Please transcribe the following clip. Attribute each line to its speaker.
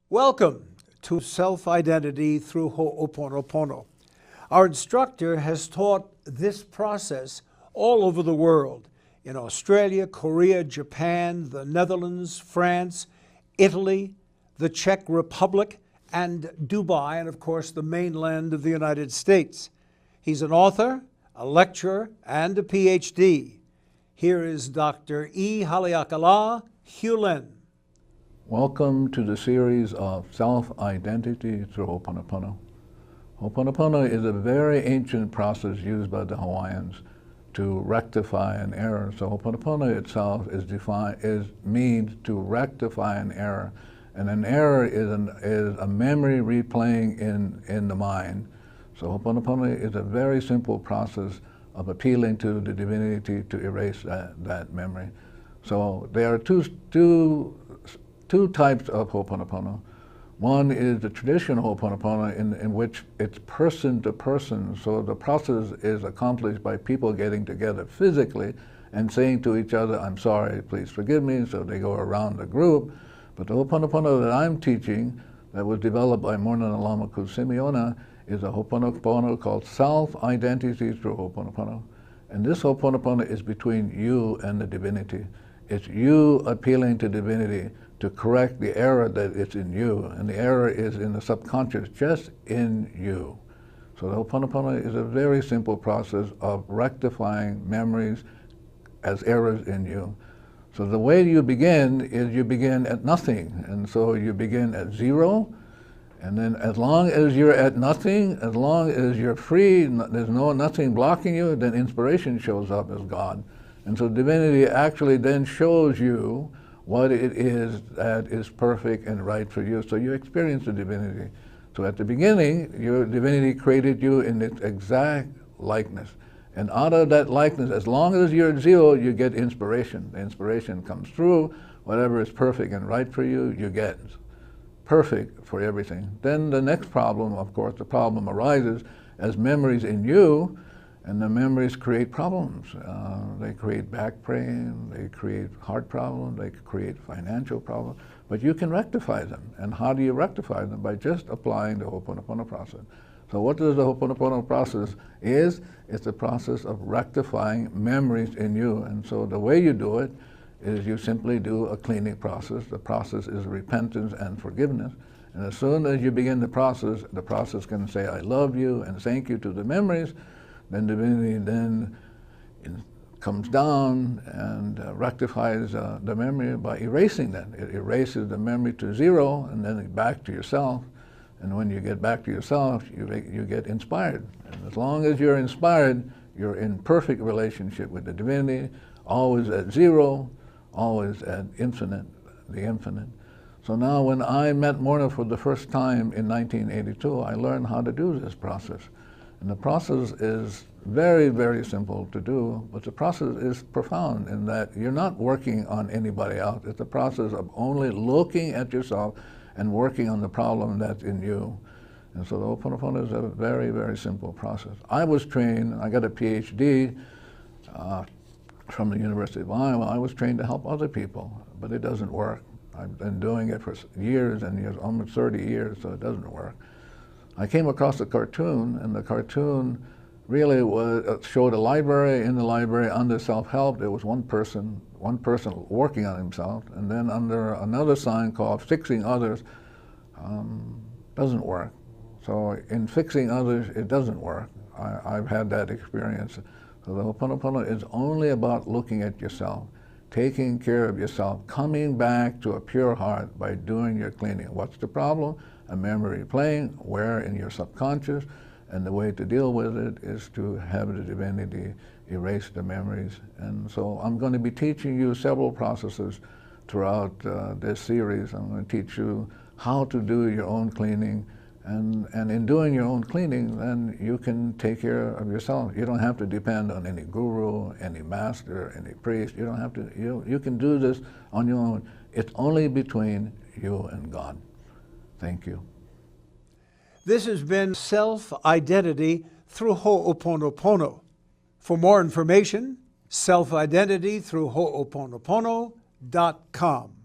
Speaker 1: Welcome to Self-Identity through Ho'oponopono. Our instructor has taught this process all over the world, in Australia, Korea, Japan, the Netherlands, France, Italy, the Czech Republic, and Dubai, and of course the mainland of the United States. He's an author, a lecturer, and a PhD. Here is Dr. Ihaleakala Hew Len.
Speaker 2: Welcome to the series of Self-Identity through Ho'oponopono. Ho'oponopono is a very ancient process used by the Hawaiians to rectify an error. So Ho'oponopono itself means to rectify an error. And an error is a memory replaying in the mind. So Ho'oponopono is a very simple process of appealing to the divinity to erase that memory. So there are two types of Ho'oponopono. One is the traditional Ho'oponopono in which it's person to person. So the process is accomplished by people getting together physically and saying to each other, "I'm sorry, please forgive me." So they go around the group. But the Ho'oponopono that I'm teaching, that was developed by Morna Lama Kusimiona, is a Ho'oponopono called Self-Identity through Ho'oponopono. And this Ho'oponopono is between you and the divinity. It's you appealing to divinity to correct the error that is in you, and the error is in the subconscious, just in you. So the Ho'oponopono is a very simple process of rectifying memories as errors in you. So the way you begin is you begin at nothing, and so you begin at zero, and then as long as you're at nothing, as long as you're free, there's nothing blocking you, then inspiration shows up as God. And so divinity actually then shows you what it is that is perfect and right for you. So you experience the divinity. So at the beginning, your divinity created you in its exact likeness. And out of that likeness, as long as you're at zero, you get inspiration. The inspiration comes through. Whatever is perfect and right for you, you get perfect for everything. Then the next problem, of course, the problem arises as memories in you, and the memories create problems. They create back pain, they create heart problems, they create financial problems, but you can rectify them. And how do you rectify them? By just applying the Ho'oponopono process. So what does the Ho'oponopono process is? It's a process of rectifying memories in you. And so the way you do it is you simply do a cleaning process. The process is repentance and forgiveness. And as soon as you begin the process can say, "I love you," and thank you to the memories. Then divinity then comes down and rectifies the memory by erasing that. It erases the memory to zero, and then back to yourself. And when you get back to yourself, you get inspired. And as long as you're inspired, you're in perfect relationship with the divinity, always at zero, always at infinite, the infinite. So now when I met Morna for the first time in 1982, I learned how to do this process. And the process is very, very simple to do, but the process is profound in that you're not working on anybody else. It's a process of only looking at yourself and working on the problem that's in you. And so the Ho'oponopono is a very, very simple process. I was trained, I got a PhD from the University of Iowa. I was trained to help other people, but it doesn't work. I've been doing it for years and years, almost 30 years, so it doesn't work. I came across a cartoon, and the cartoon really showed a library. In the library, under self-help, there was one person working on himself, and then under another sign called fixing others, doesn't work. So in fixing others, it doesn't work. I've had that experience. So the Ho'oponopono is only about looking at yourself, taking care of yourself, coming back to a pure heart by doing your cleaning. What's the problem? A memory playing, where in your subconscious, and the way to deal with it is to have the divinity erase the memories. And so I'm going to be teaching you several processes throughout this series. I'm going to teach you how to do your own cleaning, and in doing your own cleaning, then you can take care of yourself. You don't have to depend on any guru, any master, any priest. You don't have to, you can do this on your own. It's only between you and God. Thank you.
Speaker 1: This has been Self-Identity through Ho'oponopono. For more information, Self-Identity through Ho'oponopono.com.